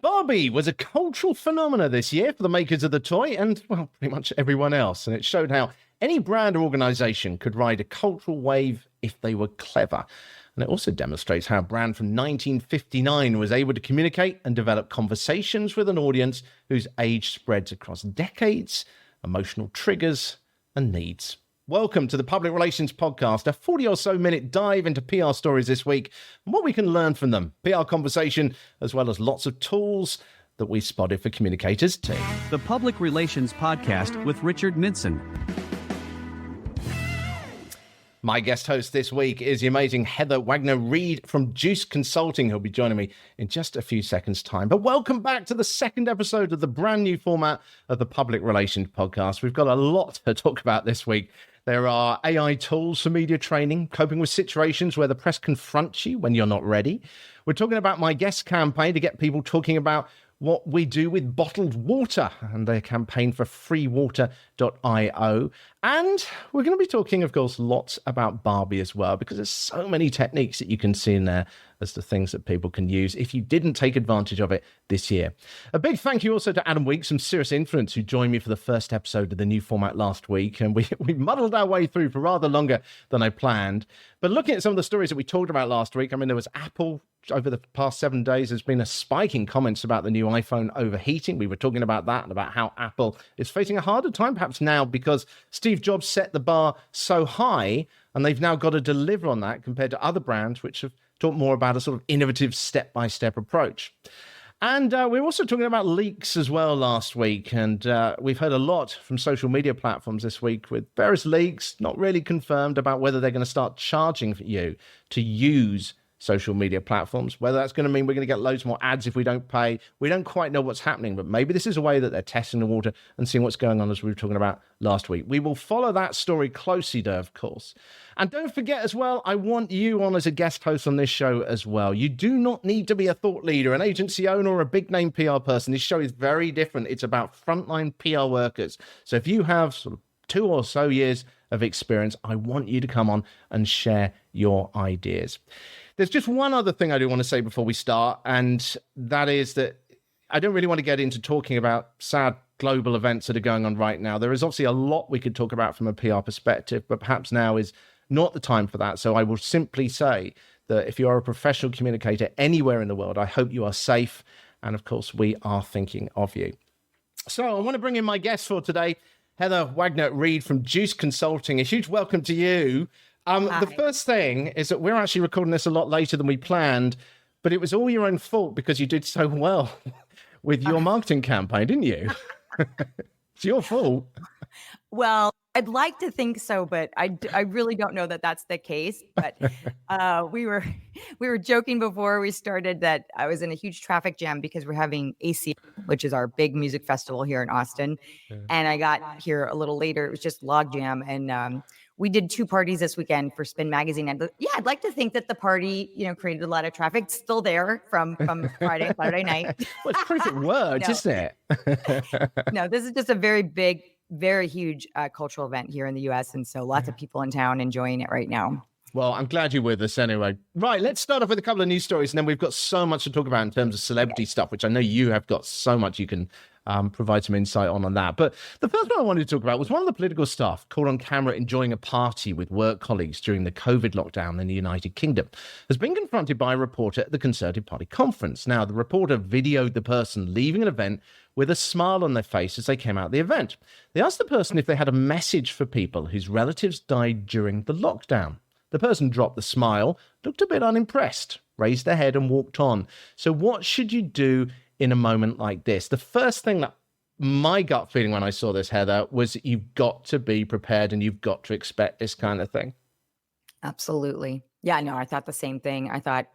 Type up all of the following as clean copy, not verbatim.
Barbie was a cultural phenomena this year for the makers of the toy and, well, pretty much everyone else. And it showed how any brand or organization could ride a cultural wave if they were clever. And it also demonstrates how a brand from 1959 was able to communicate and develop conversations with an audience whose age spreads across decades, emotional triggers, and needs. Welcome to the Public Relations Podcast, a 40 or so minute dive into PR stories this week and what we can learn from them, PR conversation, as well as lots of tools that we spotted for communicators too. The Public Relations Podcast with Richard Midson. My guest host this week is the amazing Heather Wagner-Reid from Juice Consulting, who'll be joining me in just a few seconds' time. But welcome back to the second episode of the brand new format of the Public Relations Podcast. We've got a lot to talk about this week. There are AI tools for media training, coping with situations where the press confronts you when you're not ready. We're talking about my guest campaign to get people talking about what we do with bottled water and their campaign for freewater.io. And we're going to be talking, of course, lots about Barbie as well, because there's so many techniques that you can see in there as the things that people can use if you didn't take advantage of it this year. A big thank you also to Adam Weeks from Serious Influence, who joined me for the first episode of the new format last week. And we muddled our way through for rather longer than I planned. But looking at some of the stories that we talked about last week, I mean, there was Apple. Over the past 7 days, there's been a spike in comments about the new iPhone overheating. We were talking about that and about how Apple is facing a harder time perhaps now because Steve Jobs set the bar so high and they've now got to deliver on that compared to other brands which have talked more about a sort of innovative step-by-step approach. And we were also talking about leaks as well last week. And we've heard a lot from social media platforms this week with various leaks, not really confirmed about whether they're going to start charging for you to use social media platforms, whether that's going to mean we're going to get loads more ads if we don't pay. We don't quite know what's happening, but maybe this is a way that they're testing the water and seeing what's going on, as we were talking about last week. We will follow that story closely, though, of course. And don't forget as well, I want you on as a guest host on this show as well. You do not need to be a thought leader, an agency owner, or a big name PR person. This show is very different. It's about frontline PR workers. So if you have sort of 2 or so years of experience, I want you to come on and share your ideas. There's just one other thing I do want to say before we start, and that is that I don't really want to get into talking about sad global events that are going on right now. There is obviously a lot we could talk about from a PR perspective, but perhaps now is not the time for that. So I will simply say that if you are a professional communicator anywhere in the world, I hope you are safe. And of course, we are thinking of you. So I want to bring in my guest for today, Heather Wagner-Reid from Juice Consulting. A huge welcome to you. The first thing is that we're actually recording this a lot later than we planned, but it was all your own fault because you did so well with your marketing campaign, didn't you? It's your fault. Well, I'd like to think so, but I really don't know that that's the case. But we were joking before we started that I was in a huge traffic jam because we're having AC, which is our big music festival here in Austin. Yeah. And I got here a little later. It was just log jam. And we did 2 parties this weekend for Spin Magazine. And yeah, I'd like to think that the party, created a lot of traffic. It's still there from Friday, Saturday night. Well, it's perfect words, isn't it? No, this is just a very big, very huge cultural event here in the U.S. And so lots of people in town enjoying it right now. Well, I'm glad you're with us anyway. Right, let's start off with a couple of news stories, and then we've got so much to talk about in terms of celebrity stuff, which I know you have got so much you can provide some insight on that. But the first one I wanted to talk about was one of the political staff caught on camera enjoying a party with work colleagues during the COVID lockdown in the United Kingdom has been confronted by a reporter at the Conservative Party conference. Now, the reporter videoed the person leaving an event with a smile on their face as they came out of the event. They asked the person if they had a message for people whose relatives died during the lockdown. The person dropped the smile, looked a bit unimpressed, raised their head and walked on. So what should you do in a moment like this? The first thing that my gut feeling when I saw this, Heather, was that you've got to be prepared and you've got to expect this kind of thing. Absolutely. Yeah, no, I thought the same thing. I thought,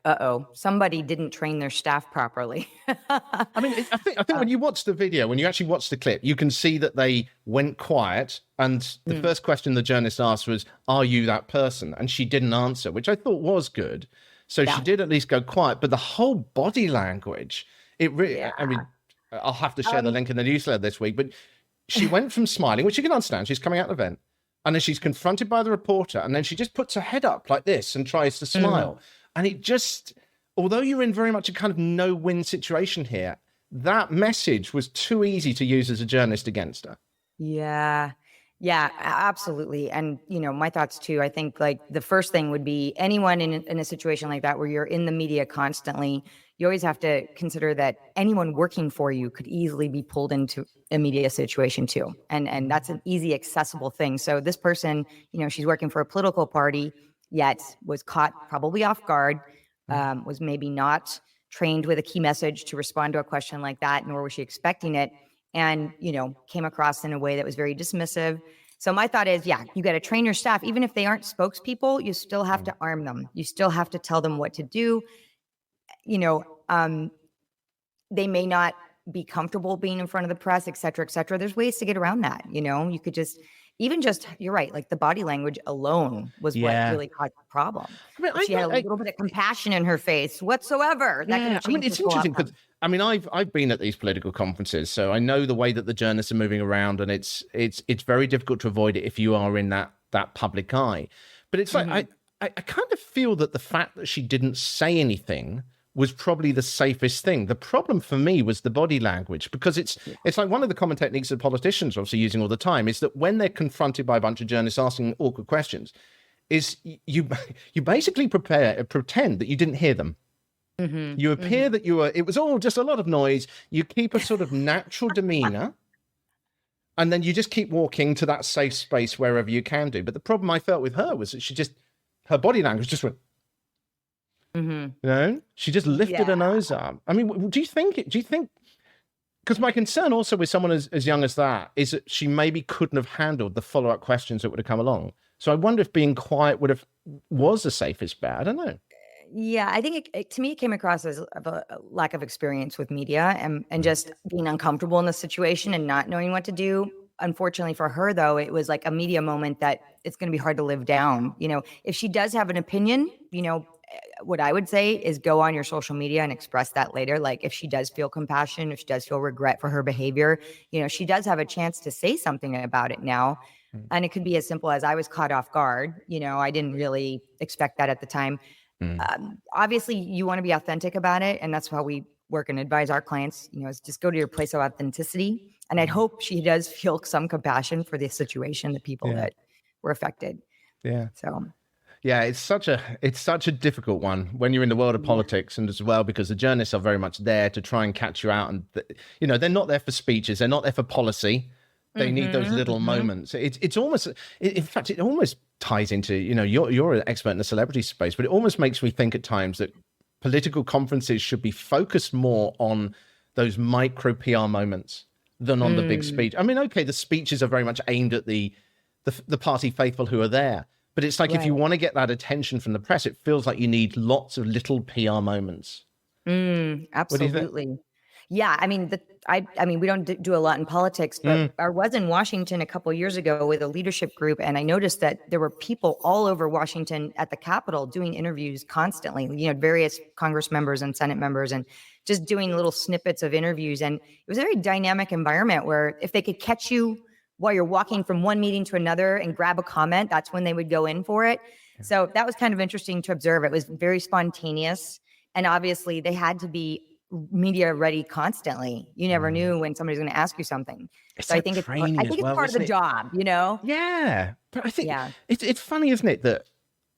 somebody didn't train their staff properly. I mean, I think when you watch the video, when you actually watch the clip, you can see that they went quiet. And the first question the journalist asked was, "Are you that person?" And she didn't answer, which I thought was good. So she did at least go quiet. But the whole body language, it really, I mean, I'll have to share the link in the newsletter this week. But she went from smiling, which you can understand. She's coming out of the event. And then she's confronted by the reporter, and then she just puts her head up like this and tries to smile. And it just, although you're in very much a kind of no-win situation here, that message was too easy to use as a journalist against her. Yeah. Yeah, absolutely. And, my thoughts too, I think like the first thing would be anyone in a situation like that where you're in the media constantly, you always have to consider that anyone working for you could easily be pulled into a media situation too. And that's an easy, accessible thing. So this person, she's working for a political party, yet was caught probably off guard, was maybe not trained with a key message to respond to a question like that, nor was she expecting it, and came across in a way that was very dismissive. So my thought is, yeah, you got to train your staff. Even if they aren't spokespeople, you still have to arm them. You still have to tell them what to do. They may not be comfortable being in front of the press, et cetera, et cetera. There's ways to get around that. You could you're right, like the body language alone was what really caused the problem. I mean, she had a little bit of compassion in her face whatsoever. That could have changed. It's interesting because I've been at these political conferences, so I know the way that the journalists are moving around, and it's very difficult to avoid it if you are in that public eye. But it's like I kind of feel that the fact that she didn't say anything was probably the safest thing. The problem for me was the body language, because it's like one of the common techniques that politicians are obviously using all the time is that when they're confronted by a bunch of journalists asking awkward questions, is you basically pretend that you didn't hear them. You appear that it was all just a lot of noise. You keep a sort of natural demeanor, and then you just keep walking to that safe space wherever you can do. But the problem I felt with her was that her body language just went, she just lifted her nose up. I mean, do you think, because my concern also with someone as young as that is that she maybe couldn't have handled the follow-up questions that would have come along. So I wonder if being quiet was the safest bet. I don't know. Yeah, I think to me, it came across as a lack of experience with media and just being uncomfortable in the situation and not knowing what to do. Unfortunately for her, though, it was like a media moment that it's going to be hard to live down. If she does have an opinion, what I would say is go on your social media and express that later. Like if she does feel compassion, if she does feel regret for her behavior, she does have a chance to say something about it now. And it could be as simple as, I was caught off guard. I didn't really expect that at the time. Obviously you want to be authentic about it. And that's how we work and advise our clients, is just go to your place of authenticity. And I'd hope she does feel some compassion for the situation, the people that were affected. Yeah. So, yeah, it's such a difficult one when you're in the world of politics, and as well, because the journalists are very much there to try and catch you out. And, they're not there for speeches. They're not there for policy. They need those little moments. It's almost, in fact, it almost ties into, you're an expert in the celebrity space, but it almost makes me think at times that political conferences should be focused more on those micro PR moments than on the big speech. I mean, okay, the speeches are very much aimed at the party faithful who are there, but it's like if you want to get that attention from the press, it feels like you need lots of little PR moments. Absolutely. Yeah, I mean, we don't do a lot in politics, but I was in Washington a couple of years ago with a leadership group, and I noticed that there were people all over Washington at the Capitol doing interviews constantly, various Congress members and Senate members, and just doing little snippets of interviews. And it was a very dynamic environment where if they could catch you while you're walking from one meeting to another and grab a comment, that's when they would go in for it. So that was kind of interesting to observe. It was very spontaneous, and obviously they had to be media ready constantly. You never knew when somebody's going to ask you something. So I think it's part of the job, Yeah, but I think it's funny, isn't it, that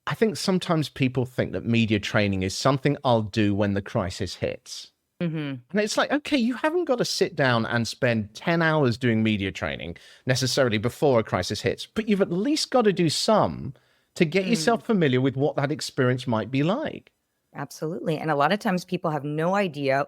I think sometimes people think that media training is something I'll do when the crisis hits. And it's like, okay, you haven't got to sit down and spend 10 hours doing media training necessarily before a crisis hits, but you've at least got to do some to get yourself familiar with what that experience might be like. Absolutely. And a lot of times people have no idea,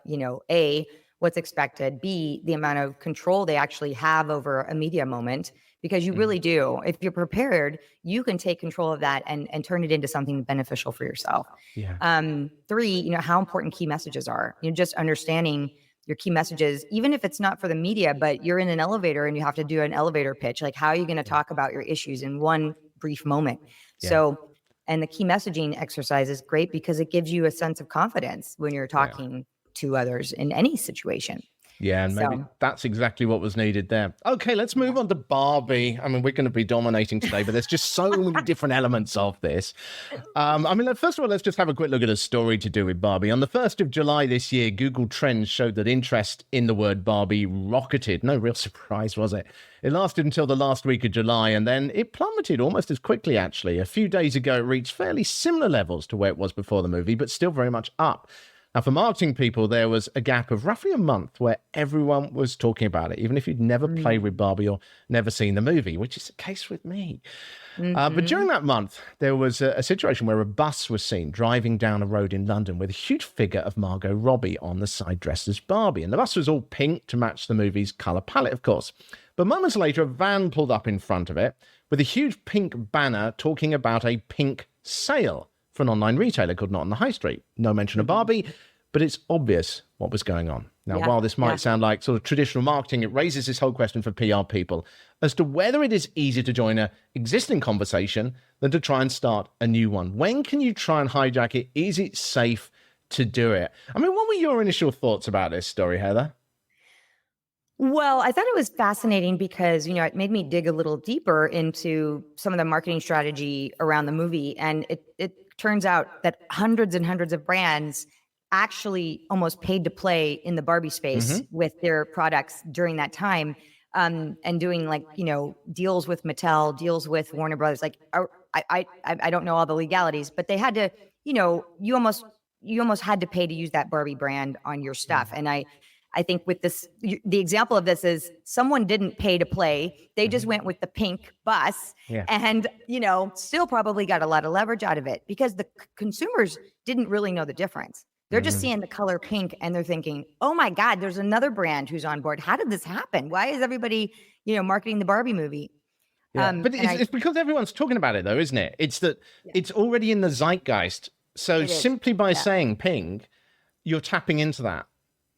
A, what's expected, B, the amount of control they actually have over a media moment, because you really do. If you're prepared, you can take control of that and turn it into something beneficial for yourself. Yeah. 3, how important key messages are. Just understanding your key messages, even if it's not for the media, but you're in an elevator and you have to do an elevator pitch. Like, how are you going to talk about your issues in one brief moment? Yeah. So, and the key messaging exercise is great because it gives you a sense of confidence when you're talking to others in any situation. Yeah, and maybe that's exactly what was needed there. Okay, let's move on to Barbie. I mean, we're going to be dominating today, but there's just so many different elements of this. First of all, let's just have a quick look at a story to do with Barbie. On the 1st of July this year, Google Trends showed that interest in the word Barbie rocketed. No real surprise, was it? It lasted until the last week of July, and then it plummeted almost as quickly, actually. A few days ago, it reached fairly similar levels to where it was before the movie, but still very much up. Now, for marketing people, there was a gap of roughly a month where everyone was talking about it, even if you'd never played with Barbie or never seen the movie, which is the case with me. But during that month, there was a situation where a bus was seen driving down a road in London with a huge figure of Margot Robbie on the side dressed as Barbie. And the bus was all pink to match the movie's colour palette, of course. But moments later, a van pulled up in front of it with a huge pink banner talking about a pink sale for an online retailer called Not on the High Street. No mention of Barbie, but it's obvious what was going on. Now, while this might sound like sort of traditional marketing, it raises this whole question for PR people as to whether it is easier to join an existing conversation than to try and start a new one. When can you try and hijack it? Is it safe to do it? I mean, what were your initial thoughts about this story, Heather? Well, I thought it was fascinating because, it made me dig a little deeper into some of the marketing strategy around the movie. And it turns out that hundreds and hundreds of brands actually almost paid to play in the Barbie space with their products during that time, and doing deals with Mattel, deals with Warner Brothers. I don't know all the legalities, but they had to, you almost had to pay to use that Barbie brand on your stuff. And I think with this, the example of this is someone didn't pay to play. They just went with the pink bus and, still probably got a lot of leverage out of it because the consumers didn't really know the difference. They're just seeing the color pink and they're thinking, oh my God, there's another brand who's on board. How did this happen? Why is everybody, marketing the Barbie movie? But it's because everyone's talking about it though, isn't it? It's that it's already in the zeitgeist. So simply by saying pink, you're tapping into that.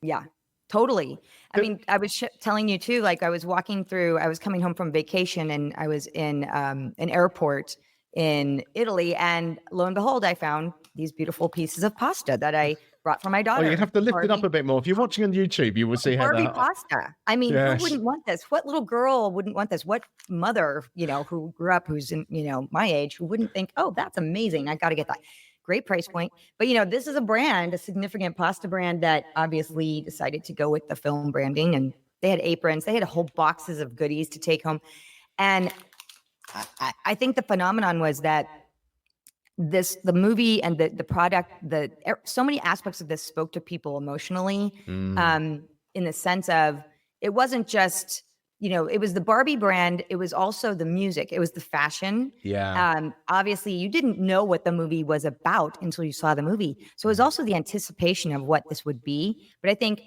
Yeah, totally. I mean, I was telling you too, I was coming home from vacation and I was in an airport in Italy, and lo and behold, I found these beautiful pieces of pasta that I brought for my daughter. Oh, you have to lift it up a bit more. If you're watching on YouTube, you will see how Barbie pasta. I mean, who wouldn't want this? What little girl wouldn't want this? What mother, who grew up, who's in, my age, who wouldn't think, oh, that's amazing. I got to get that. Great price point. But, this is a significant pasta brand that obviously decided to go with the film branding, and they had aprons. They had whole boxes of goodies to take home. And I think the phenomenon was that the movie and the product, so many aspects of this spoke to people emotionally, in the sense of, it wasn't just, it was the Barbie brand. It was also the music. It was the fashion. Yeah. Obviously you didn't know what the movie was about until you saw the movie. So it was also the anticipation of what this would be. But I think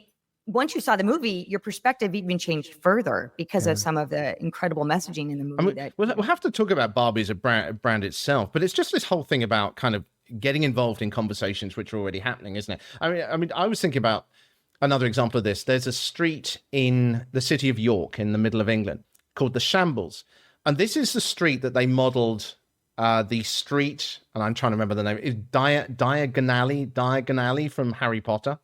once you saw the movie, your perspective even changed further because of some of the incredible messaging in the movie. We'll have to talk about Barbie as a brand itself, but it's just this whole thing about kind of getting involved in conversations which are already happening, isn't it? I mean, I was thinking about another example of this. There's a street in the city of York in the middle of England called the Shambles. And this is the street that they modeled the street, and I'm trying to remember the name, is Diagon Alley from Harry Potter.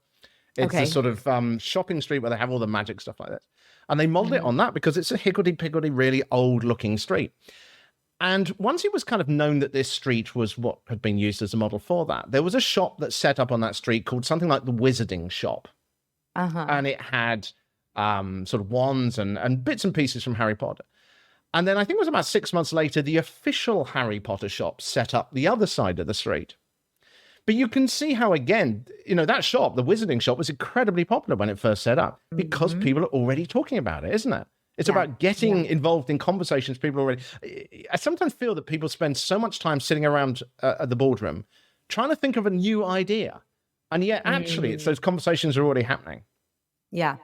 It's a sort of shopping street where they have all the magic stuff like that. And they modeled it on that because it's a higgledy-piggledy, really old-looking street. And once it was kind of known that this street was what had been used as a model for that, there was a shop that set up on that street called something like the Wizarding Shop. And it had sort of wands and bits and pieces from Harry Potter. And then I think it was about 6 months later, the official Harry Potter shop set up the other side of the street. But you can see how, again, that shop, the Wizarding Shop, was incredibly popular when it first set up because people are already talking about it, isn't it? It's about getting involved in conversations people already... I sometimes feel that people spend so much time sitting around at the boardroom trying to think of a new idea. And yet, actually, it's those conversations are already happening. Yeah.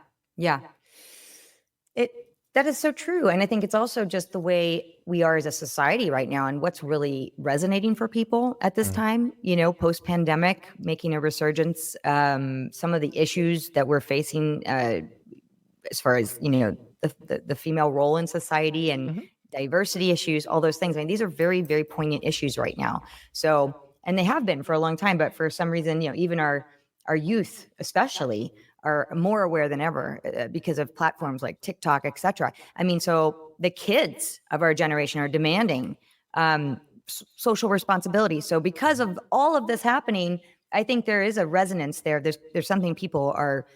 That is so true. And I think it's also just the way we are as a society right now and what's really resonating for people at this time, post-pandemic, making a resurgence, some of the issues that we're facing as far as, the female role in society and diversity issues, all those things. I mean, these are very, very poignant issues right now. So, and they have been for a long time, but for some reason, even our our youth especially are more aware than ever because of platforms like TikTok, etc. I mean, so the kids of our generation are demanding social responsibility. So because of all of this happening, I think there is a resonance there. There's something people are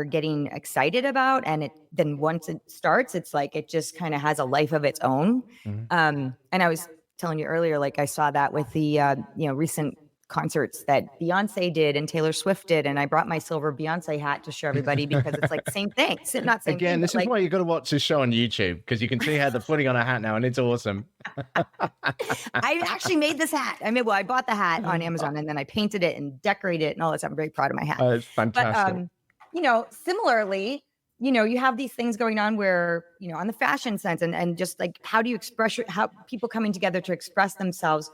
getting excited about, and then once it starts, it's like it just kind of has a life of its own. And I was telling you earlier, like I saw that with the recent concerts that Beyonce did and Taylor Swift did, and I brought my silver Beyonce hat to show everybody because it's like same thing. Not same Again, thing, this is why you got to watch this show on YouTube, because you can see how they're putting on a hat now, and it's awesome. I actually made this hat. I bought the hat on Amazon, and then I painted it and decorated it and all that stuff. I'm very proud of my hat. It's fantastic. But similarly, you have these things going on where, on the fashion sense and just like, how do you express how people coming together to express themselves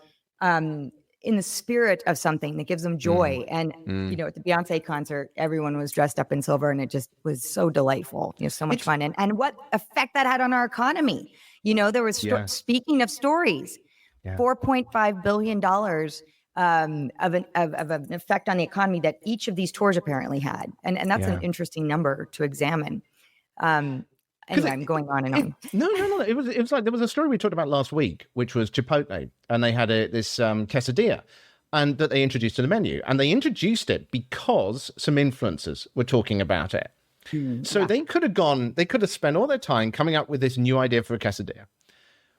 in the spirit of something that gives them joy. And, at the Beyonce concert, everyone was dressed up in silver, and it just was so delightful, so much fun. And what effect that had on our economy. There was, speaking of stories, $4.5 billion of an effect on the economy that each of these tours apparently had. And that's an interesting number to examine. Anyway, I'm going on and on. No. It was like, there was a story we talked about last week, which was Chipotle, and they had this quesadilla, and that they introduced to the menu, and they introduced it because some influencers were talking about it. So they could have spent all their time coming up with this new idea for a quesadilla,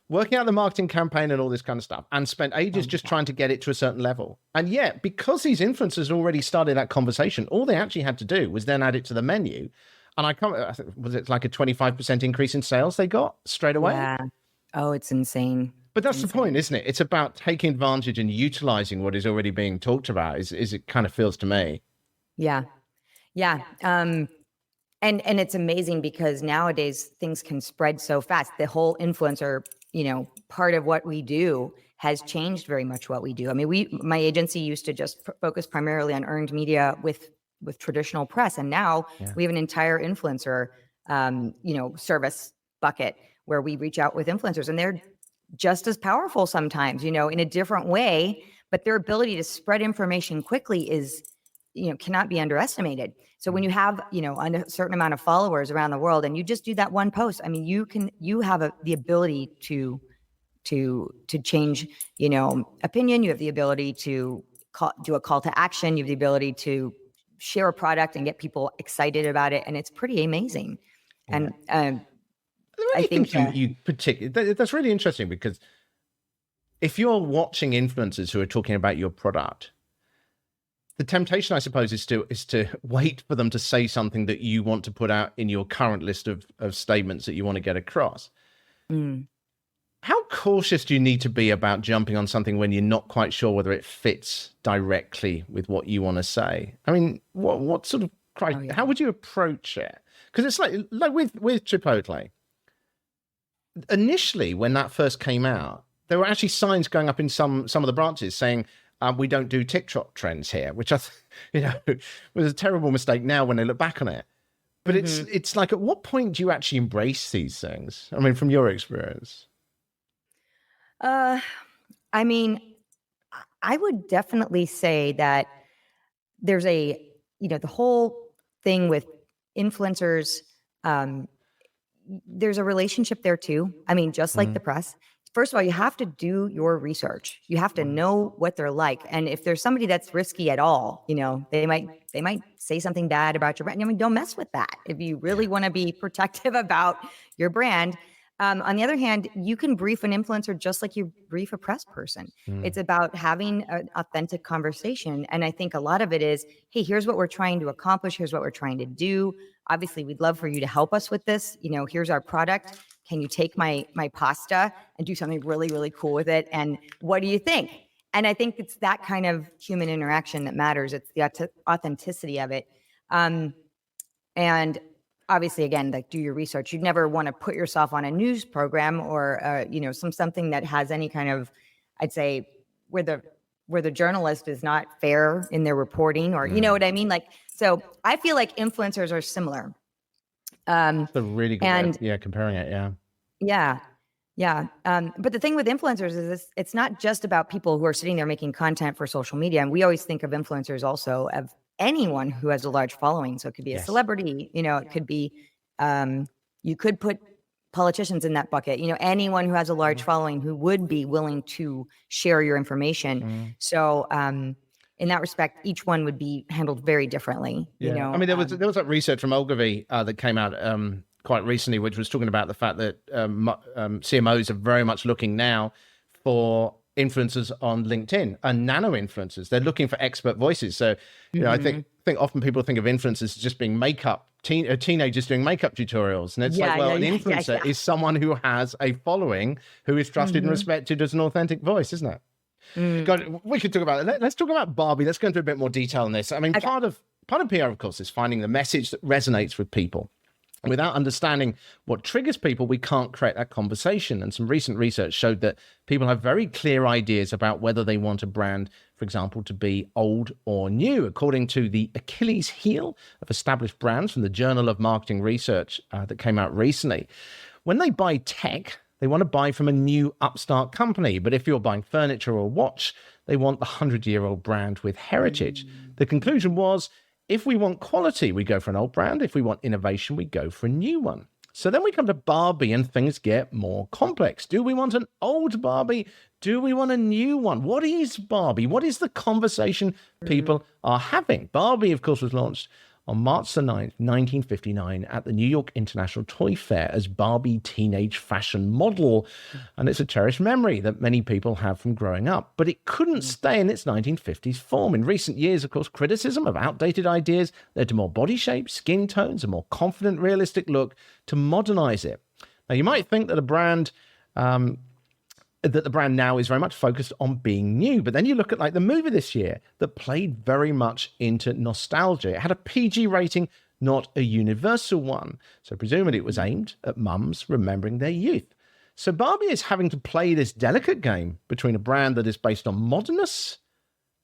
working out the marketing campaign and all this kind of stuff, and spent ages just trying to get it to a certain level. And yet, because these influencers already started that conversation, all they actually had to do was then add it to the menu. And was it like a 25% increase in sales they got straight away? Yeah. Oh, it's insane. But that's the point, isn't it? It's about taking advantage and utilizing what is already being talked about, is it kind of feels to me. Yeah. Yeah. And it's amazing because nowadays things can spread so fast. The whole influencer, part of what we do has changed very much what we do. I mean, my agency used to just focus primarily on earned media with traditional press. And now we have an entire influencer, service bucket where we reach out with influencers, and they're just as powerful sometimes, in a different way, but their ability to spread information quickly is, cannot be underestimated. So when you have, a certain amount of followers around the world and you just do that one post, I mean, you have the ability to change, opinion. You have the ability to do a call to action. You have the ability to share a product and get people excited about it. And it's pretty amazing. And I think you particularly, that's really interesting, because if you're watching influencers who are talking about your product, the temptation, I suppose, is to wait for them to say something that you want to put out in your current list of statements that you want to get across. How cautious do you need to be about jumping on something when you're not quite sure whether it fits directly with what you want to say? I mean, what sort of how would you approach it? Because it's like with Chipotle. Initially, when that first came out, there were actually signs going up in some of the branches saying, we don't do TikTok trends here, which was a terrible mistake now when they look back on it. But it's like, at what point do you actually embrace these things? I mean, from your experience. I mean, I would definitely say that there's the whole thing with influencers, there's a relationship there too. I mean, just like the press. First of all, you have to do your research. You have to know what they're like. And if there's somebody that's risky at all, they might say something bad about your brand. I mean, don't mess with that if you really want to be protective about your brand. On the other hand, you can brief an influencer just like you brief a press person. It's about having an authentic conversation. And I think a lot of it is, hey, here's what we're trying to accomplish. Here's what we're trying to do. Obviously, we'd love for you to help us with this. Here's our product. Can you take my pasta and do something really, really cool with it? And what do you think? And I think it's that kind of human interaction that matters. It's the authenticity of it. And obviously, again, like, do your research. You'd never want to put yourself on a news program or, something that has any kind of, I'd say, where the journalist is not fair in their reporting, or, you know what I mean? Like, so I feel like influencers are similar. That's a really good way, comparing it. Yeah. But the thing with influencers is it's not just about people who are sitting there making content for social media. And we always think of influencers also anyone who has a large following. So it could be a Yes. celebrity, it could be, you could put politicians in that bucket, anyone who has a large following who would be willing to share your information. So, in that respect, each one would be handled very differently. I mean, there was that research from Ogilvy that came out quite recently, which was talking about the fact that CMOs are very much looking now for influencers on LinkedIn and nano influencers. They're looking for expert voices. So, I think often people think of influencers as just being teenagers doing makeup tutorials, and it's an influencer is someone who has a following, who is trusted and respected as an authentic voice, isn't it? God, we could talk about it. Let's talk about Barbie. Let's go into a bit more detail on this. I mean, part of PR, of course, is finding the message that resonates with people. Without understanding what triggers people, we can't create that conversation. And some recent research showed that people have very clear ideas about whether they want a brand, for example, to be old or new. According to the Achilles heel of established brands from the Journal of Marketing Research that came out recently, when they buy tech, they want to buy from a new upstart company. But if you're buying furniture or a watch, they want the 100-year-old brand with heritage. The conclusion was, if we want quality, we go for an old brand. If we want innovation, we go for a new one. So then we come to Barbie and things get more complex. Do we want an old Barbie? Do we want a new one? What is Barbie? What is the conversation people are having? Barbie, of course, was launched on March the 9th, 1959 at the New York International Toy Fair as Barbie teenage fashion model. And it's a cherished memory that many people have from growing up. But it couldn't stay in its 1950s form. In recent years, of course, criticism of outdated ideas led to more body shapes, skin tones, a more confident, realistic look to modernize it. Now, you might think that the brand now is very much focused on being new. But then you look at like the movie this year that played very much into nostalgia. It had a PG rating, not a universal one. So presumably it was aimed at mums remembering their youth. So Barbie is having to play this delicate game between a brand that is based on modernness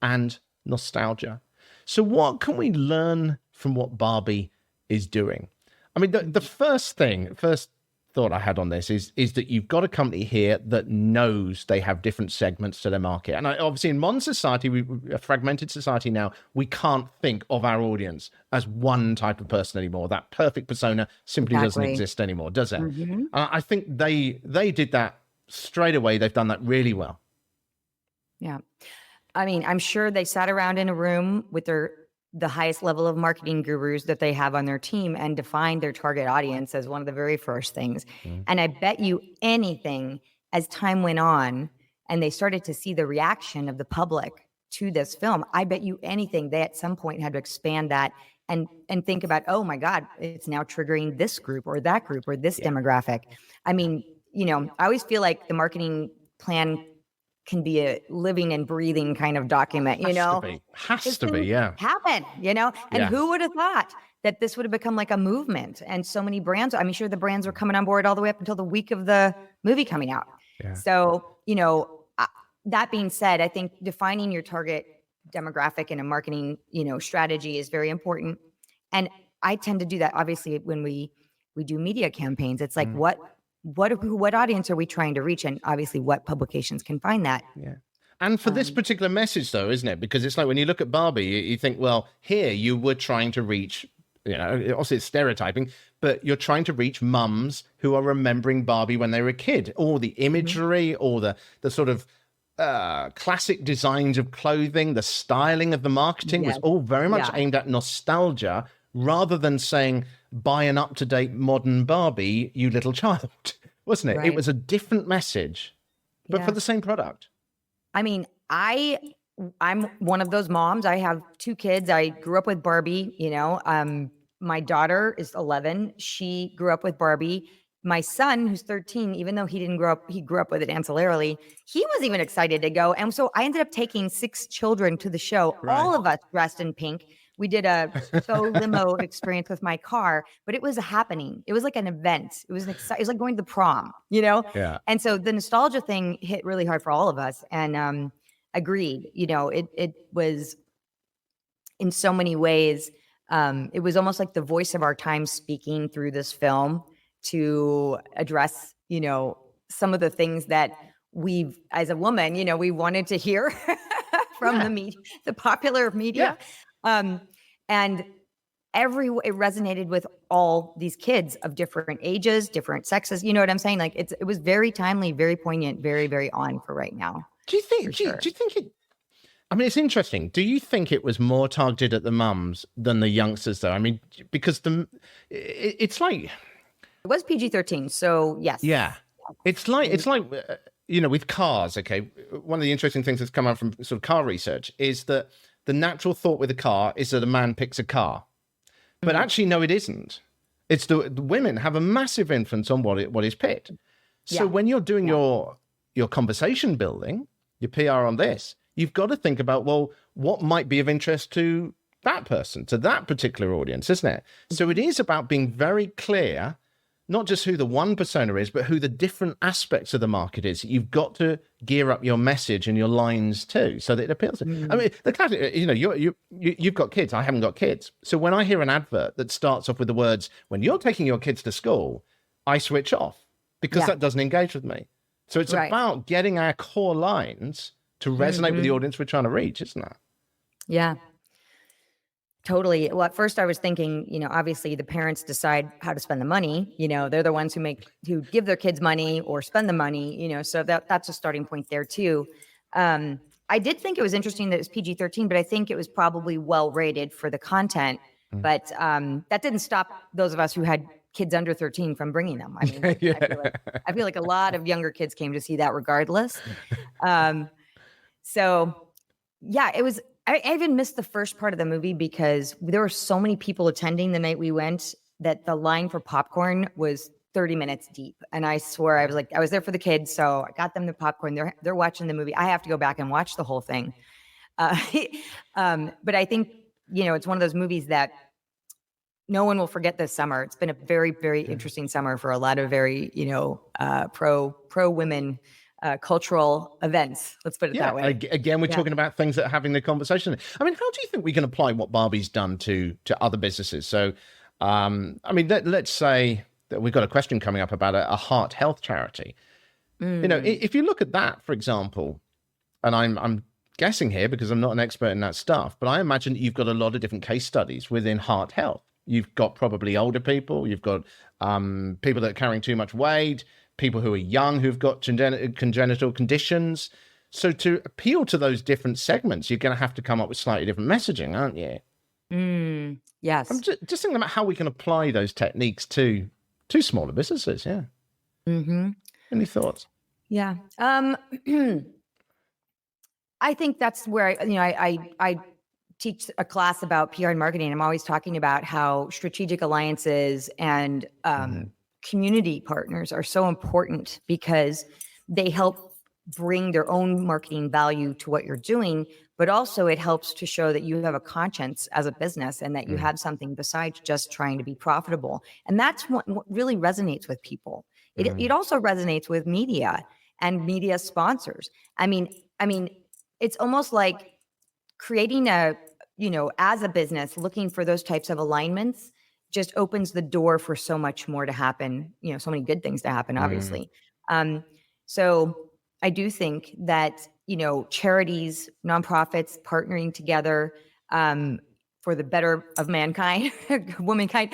and nostalgia. So what can we learn from what Barbie is doing? I mean, the first thought I had on this is that you've got a company here that knows they have different segments to their market. And obviously in modern society, a fragmented society now, we can't think of our audience as one type of person anymore. That perfect persona simply doesn't exist anymore, does it? I think they did that straight away. They've done that really well. Yeah. I mean, I'm sure they sat around in a room with the highest level of marketing gurus that they have on their team and defined their target audience as one of the very first things. And I bet you anything, as time went on and they started to see the reaction of the public to this film, I bet you anything they at some point had to expand that and think about, oh my God, it's now triggering this group or that group or this demographic. I mean, I always feel like the marketing plan can be a living and breathing kind of document, Has to be, yeah. Happen, and who would have thought that this would have become like a movement? And so many brands, I'm sure the brands were coming on board all the way up until the week of the movie coming out. Yeah. So, that being said, I think defining your target demographic in a marketing, strategy is very important. And I tend to do that, obviously, when we do media campaigns. It's like, what audience are we trying to reach? And obviously what publications can find that. Yeah. And for this particular message though, isn't it? Because it's like when you look at Barbie, you think, well, here you were trying to reach, obviously it's stereotyping, but you're trying to reach mums who are remembering Barbie when they were a kid, or the imagery or the sort of classic designs of clothing, the styling of the marketing was all very much aimed at nostalgia, rather than saying, buy an up-to-date modern Barbie, you little child, wasn't it? Right. It was a different message, but for the same product. I mean, I'm one of those moms. I have 2 kids. I grew up with Barbie, my daughter is 11. She grew up with Barbie. My son, who's 13, even though he grew up with it ancillarily, he was even excited to go. And so I ended up taking 6 children to the show, all of us dressed in pink. We did a limo experience with my car, but it was a happening. It was like an event. It was it was like going to the prom, Yeah. And so the nostalgia thing hit really hard for all of us. And agreed, it was in so many ways. It was almost like the voice of our time speaking through this film to address, some of the things that we've, as a woman, we wanted to hear from the media, the popular media. And it resonated with all these kids of different ages, different sexes. You know what I'm saying? Like it was very timely, very poignant, very, very on for right now. Do you think? For Do you, sure. do you think it? I mean, it's interesting. Do you think it was more targeted at the mums than the youngsters, though? I mean, because it's like, It was PG-13, so yes. yeah, it's like with cars. Okay, one of the interesting things that's come out from sort of car research is that the natural thought with a car is that a man picks a car, but actually, no, it isn't. It's the women have a massive influence on what is picked. So when you're doing your conversation building, your PR on this, you've got to think about, well, what might be of interest to that person, to that particular audience, isn't it? So it is about being very clear, not just who the one persona is, but who the different aspects of the market is. You've got to gear up your message and your lines too, so that it appeals. I mean, the classic, you've got kids. I haven't got kids. So when I hear an advert that starts off with the words, "When you're taking your kids to school," I switch off because that doesn't engage with me. So it's about getting our core lines to resonate with the audience we're trying to reach, isn't it? Yeah. Totally. Well, at first I was thinking, obviously the parents decide how to spend the money. They're the ones who give their kids money or spend the money, so that's a starting point there too. I did think it was interesting that it was PG-13, but I think it was probably well rated for the content. But that didn't stop those of us who had kids under 13 from bringing them. I mean, I feel like a lot of younger kids came to see that regardless. So yeah, it was, I even missed the first part of the movie because there were so many people attending the night we went that the line for popcorn was 30 minutes deep. And I swear I was there for the kids. So I got them the popcorn. They're watching the movie. I have to go back and watch the whole thing. But I think, it's one of those movies that no one will forget this summer. It's been a very, very interesting summer for a lot of very, pro women cultural events. Let's put it that way. Again, we're talking about things that are having the conversation. I mean, how do you think we can apply what Barbie's done to other businesses? So, I mean, let's say that we've got a question coming up about a heart health charity. If you look at that, for example, and I'm guessing here because I'm not an expert in that stuff, but I imagine that you've got a lot of different case studies within heart health. You've got probably older people. You've got people that are carrying too much weight, people who are young who've got congenital conditions. So to appeal to those different segments, you're going to have to come up with slightly different messaging, aren't you? Yes. I'm just thinking about how we can apply those techniques to smaller businesses. Yeah. Any thoughts? Yeah. I think that's where I teach a class about PR and marketing. I'm always talking about how strategic alliances and community partners are so important because they help bring their own marketing value to what you're doing, but also it helps to show that you have a conscience as a business and that you have something besides just trying to be profitable. And that's what really resonates with people. It also resonates with media and media sponsors. I mean, it's almost like creating as a business, looking for those types of alignments just opens the door for so much more to happen, so many good things to happen, obviously. So I do think that, charities, nonprofits partnering together for the better of mankind, womankind,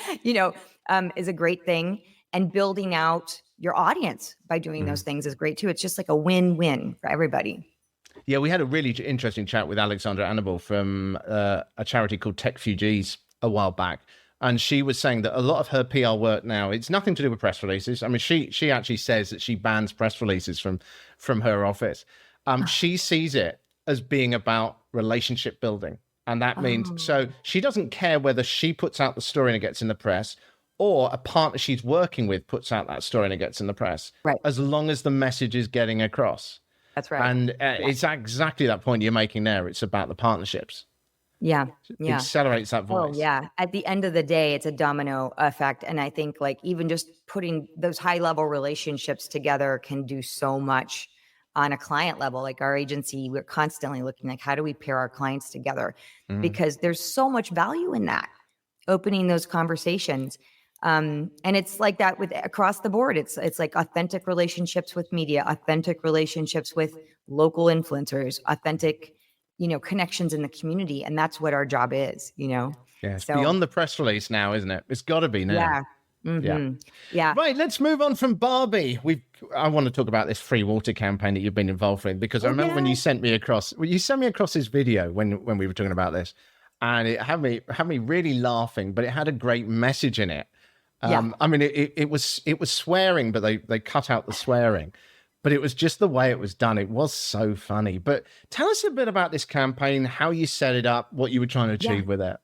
is a great thing. And building out your audience by doing those things is great too. It's just like a win-win for everybody. Yeah, we had a really interesting chat with Alexandra Annabelle from a charity called Tech Fugees a while back. And she was saying that a lot of her PR work now, it's nothing to do with press releases. I mean, she actually says that she bans press releases from her office. She sees it as being about relationship building. And that means, so she doesn't care whether she puts out the story and it gets in the press or a partner she's working with puts out that story and it gets in the press. Right. As long as the message is getting across. That's right. And it's exactly that point you're making there. It's about the partnerships. Yeah. It accelerates that voice. Oh, yeah. At the end of the day, it's a domino effect. And I think even just putting those high level relationships together can do so much on a client level. Like our agency, we're constantly looking how do we pair our clients together? Because there's so much value in that, opening those conversations. And it's like that with across the board. It's like authentic relationships with media, authentic relationships with local influencers, authentic, connections in the community. And that's what our job is, Yeah, it's So beyond the press release now, isn't it? It's got to be now. yeah. Yeah. Yeah. Right, let's move on from Barbie. I want to talk about this free water campaign that you've been involved with, because I remember when you sent me across this video when we were talking about this, and it had me really laughing, but it had a great message in it. I mean, it was swearing, but they cut out the swearing. But it was just the way it was done. It was so funny. But tell us a bit about this campaign, how you set it up, what you were trying to achieve with it.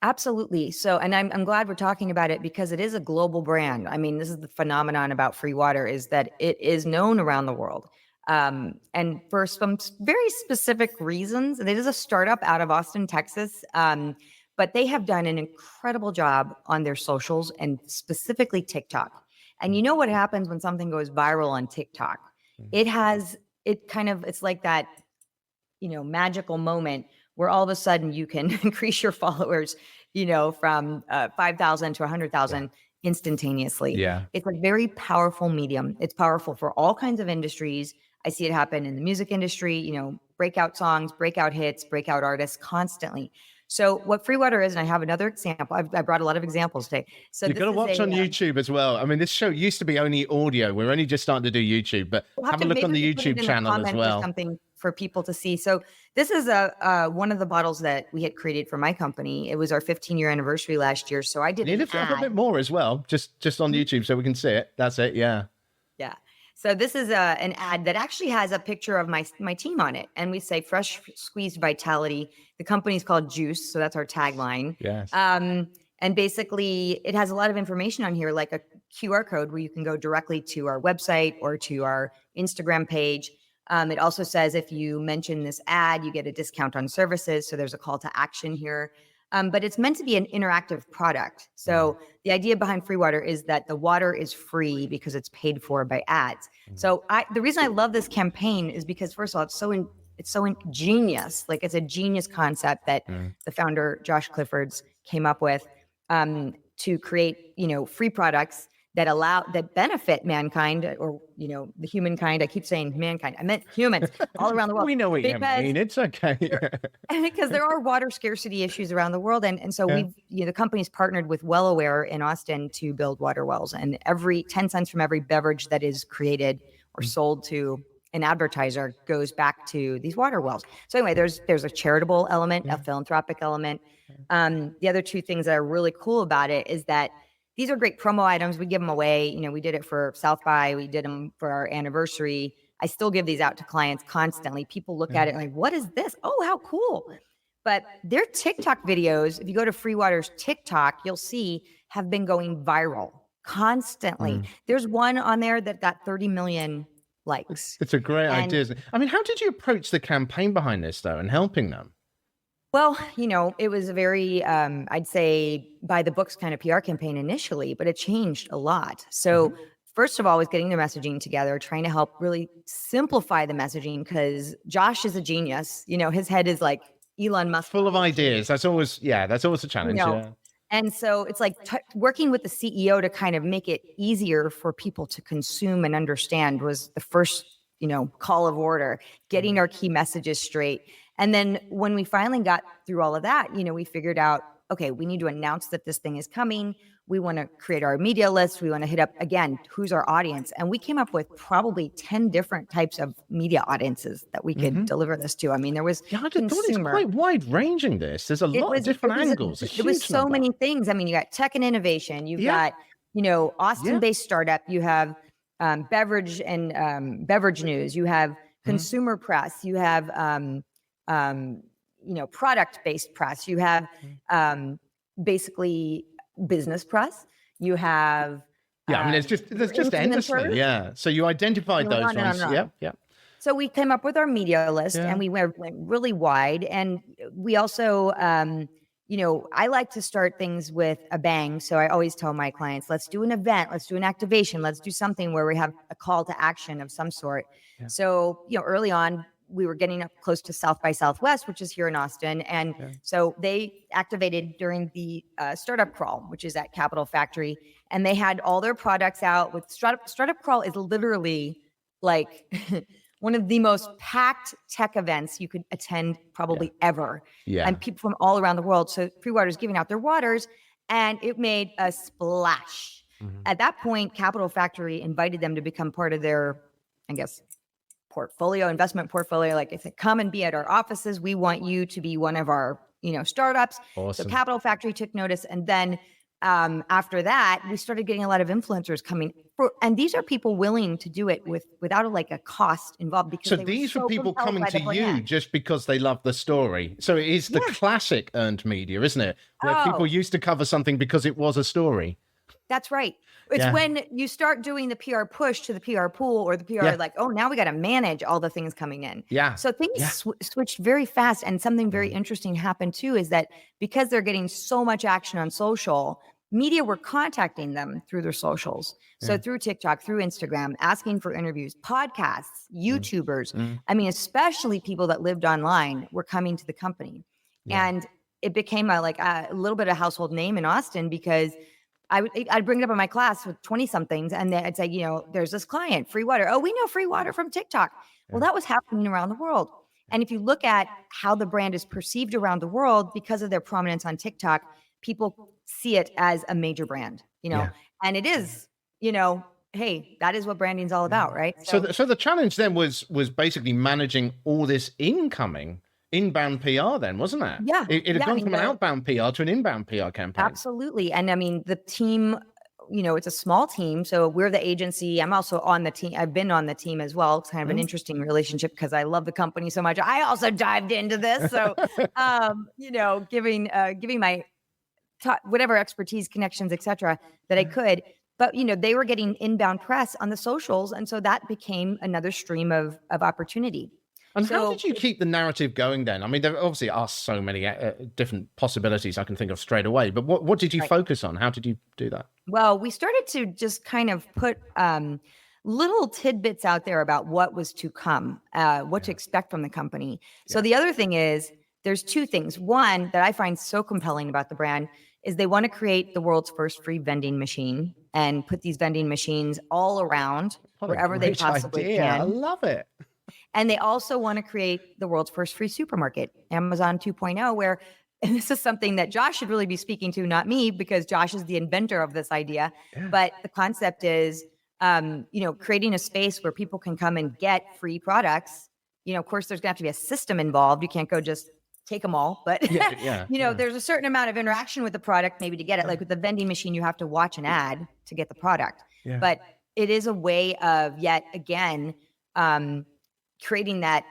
Absolutely. So, and I'm glad we're talking about it because it is a global brand. I mean, this is the phenomenon about free water, is that it is known around the world. And for some very specific reasons. It is a startup out of Austin, Texas. But they have done an incredible job on their socials and specifically TikTok. And you know what happens when something goes viral on TikTok? It's like that, magical moment where all of a sudden you can increase your followers, from 5,000 to 100,000 instantaneously. Yeah. It's a very powerful medium. It's powerful for all kinds of industries. I see it happen in the music industry, breakout songs, breakout hits, breakout artists constantly. So what free water is, and I have another example. I brought a lot of examples today. So you've got to watch on YouTube as well. I mean, this show used to be only audio. We're only just starting to do YouTube, but have a look on the YouTube channel as well. Something for people to see. So this is one of the bottles that we had created for my company. It was our 15-year anniversary last year. So I did. You lift it up a bit more as well, just on YouTube, so we can see it. That's it. Yeah. Yeah. So this is an ad that actually has a picture of my team on it. And we say fresh squeezed vitality. The company's called Juice. So that's our tagline. Yes. And basically it has a lot of information on here, like a QR code where you can go directly to our website or to our Instagram page. It also says if you mention this ad, you get a discount on services. So there's a call to action here. But it's meant to be an interactive product. So the idea behind free water is that the water is free because it's paid for by ads. So the reason I love this campaign is because, first of all, it's so ingenious. Like, it's a genius concept that the founder, Josh Clifford's, came up with to create, free products that benefit mankind, or, the humankind. I keep saying mankind. I meant humans all around the world. We know what you mean. It's okay. Because there are water scarcity issues around the world. And so the company's partnered with WellAware in Austin to build water wells. And every 10 cents from every beverage that is created or sold to an advertiser goes back to these water wells. So anyway, there's a charitable element, a philanthropic element. The other two things that are really cool about it is that these are great promo items. We give them away. We did it for South by. We did them for our anniversary. I still give these out to clients constantly. People look at it like, what is this? Oh, how cool. But their TikTok videos, if you go to Free Water's TikTok, you'll see have been going viral constantly. There's one on there that got 30 million likes. It's a great idea. I mean, how did you approach the campaign behind this, though, and helping them? Well, it was a very, I'd say, by the books kind of PR campaign initially, but it changed a lot. So first of all, was getting the messaging together, trying to help really simplify the messaging, because Josh is a genius. His head is like Elon Musk. Full of ideas. That's always a challenge. Yeah. And so it's like working with the CEO to kind of make it easier for people to consume and understand was the first, call of order, getting our key messages straight. And then when we finally got through all of that, we figured out, okay, we need to announce that this thing is coming. We want to create our media list. We want to hit up, again, who's our audience. And we came up with probably 10 different types of media audiences that we could deliver this to. I mean, there was I thought it's quite wide ranging this. There's a lot of different angles. It was so many things. I mean, you got tech and innovation. You've got, Austin-based startup. You have beverage and beverage news. You have consumer press. You have product-based press. You have basically business press. You have I mean, there's just endlessly. Yeah. So you identified those ones. Yeah. So we came up with our media list, and we went really wide. And we also, I like to start things with a bang. So I always tell my clients, let's do an event, let's do an activation, let's do something where we have a call to action of some sort. Yeah. So, early on, we were getting up close to South by Southwest, which is here in Austin. And so they activated during the startup crawl, which is at Capital Factory. And they had all their products out with startup crawl is literally like one of the most packed tech events you could attend probably ever. Yeah. And people from all around the world. So Free Water is giving out their waters, and it made a splash. At that point, Capital Factory invited them to become part of their, I guess, investment portfolio. Like, if they come and be at our offices, we want you to be one of our, startups. Awesome. So Capital Factory took notice. And then after that, we started getting a lot of influencers coming. And these are people willing to do it without a cost involved. Because so these were people coming to you just because they love the story. So it is the classic earned media, isn't it? Where people used to cover something because it was a story. That's right. It's when you start doing the PR push to the PR pool, or the PR like, oh, now we got to manage all the things coming in. Yeah. So things switched very fast. And something very interesting happened too, is that because they're getting so much action on social, media were contacting them through their socials. So through TikTok, through Instagram, asking for interviews, podcasts, YouTubers. I mean, especially people that lived online were coming to the company. And it became a little bit of a household name in Austin, because I'd bring it up in my class with 20 somethings, and then I'd say, there's this client, Free Water. Oh, we know Free Water from TikTok. Well, that was happening around the world. And if you look at how the brand is perceived around the world because of their prominence on TikTok, people see it as a major brand, and it is, hey, that is what branding's all about, right? So the challenge then was basically managing all this inbound PR then, wasn't it? Yeah. It had gone from an outbound PR to an inbound PR campaign. Absolutely. And I mean, the team, it's a small team. So we're the agency. I'm also on the team. I've been on the team as well. It's kind of an interesting relationship because I love the company so much. I also dived into this. So, giving my whatever expertise, connections, et cetera, that I could. But, they were getting inbound press on the socials. And so that became another stream of opportunity. And how did you keep the narrative going then? I mean, there obviously are so many different possibilities I can think of straight away, but what did you focus on? How did you do that? Well, we started to just kind of put little tidbits out there about what was to come, what to expect from the company. So the other thing is, there's two things. One that I find so compelling about the brand is they want to create the world's first free vending machine and put these vending machines all around wherever they possibly can. I love it. And they also want to create the world's first free supermarket, Amazon 2.0, where, and this is something that Josh should really be speaking to, not me, because Josh is the inventor of this idea. But the concept is, creating a space where people can come and get free products. Of course, there's going to have to be a system involved. You can't go just take them all, but there's a certain amount of interaction with the product maybe to get it. Like with the vending machine, you have to watch an ad to get the product. But it is a way of, yet again, creating that,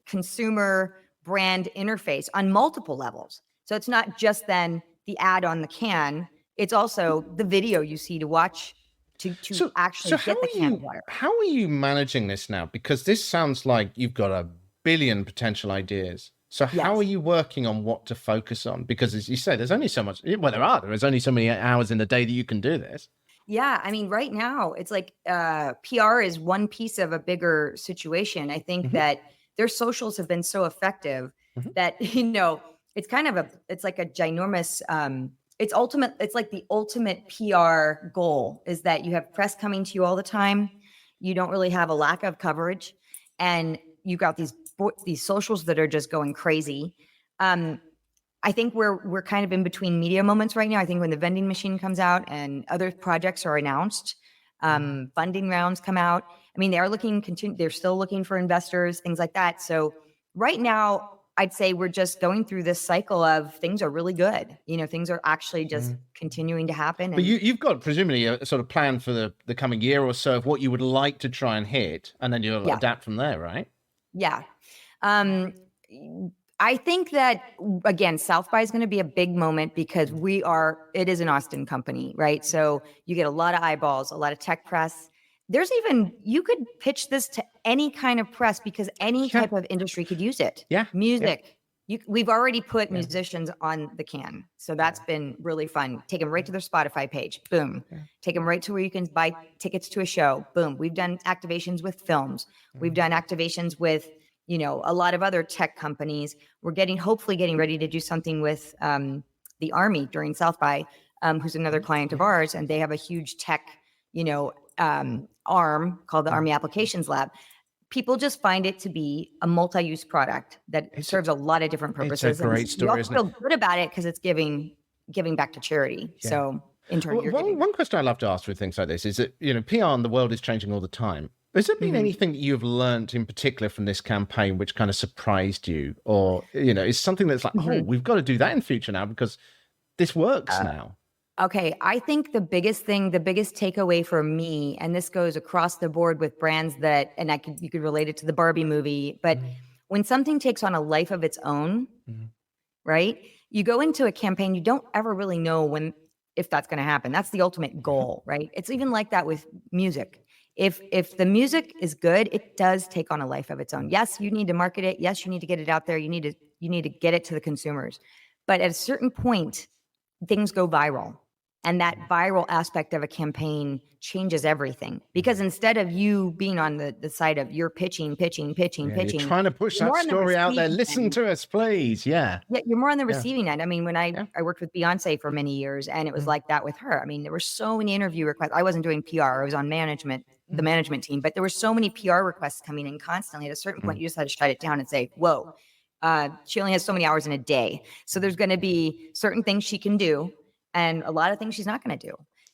consumer brand interface on multiple levels. So it's not just then the ad on the can, it's also the video you see to watch to actually get the can of water. How are you managing this now? Because this sounds like you've got a billion potential ideas. So how are you working on what to focus on? Because as you say, there's only so much, there's only so many hours in the day that you can do this. Yeah. I mean, right now it's like PR is one piece of a bigger situation. I think that their socials have been so effective that, it's kind of it's like a ginormous, it's like the ultimate PR goal is that you have press coming to you all the time. You don't really have a lack of coverage, and you've got these socials that are just going crazy. I think we're kind of in between media moments right now. I think when the vending machine comes out and other projects are announced, funding rounds come out. I mean, they're still looking for investors, things like that. So right now, I'd say we're just going through this cycle of things are really good. Things are actually just continuing to happen. But you've got presumably a sort of plan for the coming year or so of what you would like to try and hit, and then you'll adapt from there, right? Yeah. I think that, again, South by is going to be a big moment because it is an Austin company, right? So you get a lot of eyeballs, a lot of tech press. You could pitch this to any kind of press because any type of industry could use it. Yeah. Music. Yeah. We've already put musicians on the can. So that's been really fun. Take them right to their Spotify page. Boom. Take them right to where you can buy tickets to a show. Boom. We've done activations with films. We've done activations with a lot of other tech companies. We're hopefully getting ready to do something with the Army during South by, who's another client of ours, and they have a huge tech, arm called the Army Applications Lab. people just find it to be a multi-use product that serves a lot of different purposes. It's a great story, you isn't also it? feel good about it because it's giving back to charity. Yeah. So in turn, you're giving One question I love to ask with things like this is that, PR in the world is changing all the time. Has there been anything that you've learned in particular from this campaign which kind of surprised you? Or, is something that's like, oh, we've got to do that in future now because this works now. Okay, I think the biggest takeaway for me, and this goes across the board with brands that, and you could relate it to the Barbie movie, but when something takes on a life of its own, right? You go into a campaign, you don't ever really know if that's going to happen. That's the ultimate goal, right? It's even like that with music. If the music is good, it does take on a life of its own. Yes, you need to market it. Yes, you need to get it out there. You need to get it to the consumers. But at a certain point, things go viral. And that viral aspect of a campaign changes everything, because instead of you being on the side of you're pitching, You're trying to push that story out there. Listen to us, please. Yeah. Yeah, you're more on the receiving end. I mean, when I worked with Beyonce for many years, and it was like that with her. I mean, there were so many interview requests. I wasn't doing PR. I was on the management team, but there were so many PR requests coming in constantly. At a certain point, you just had to shut it down and say, whoa, she only has so many hours in a day. So there's going to be certain things she can do and a lot of things she's not going to do.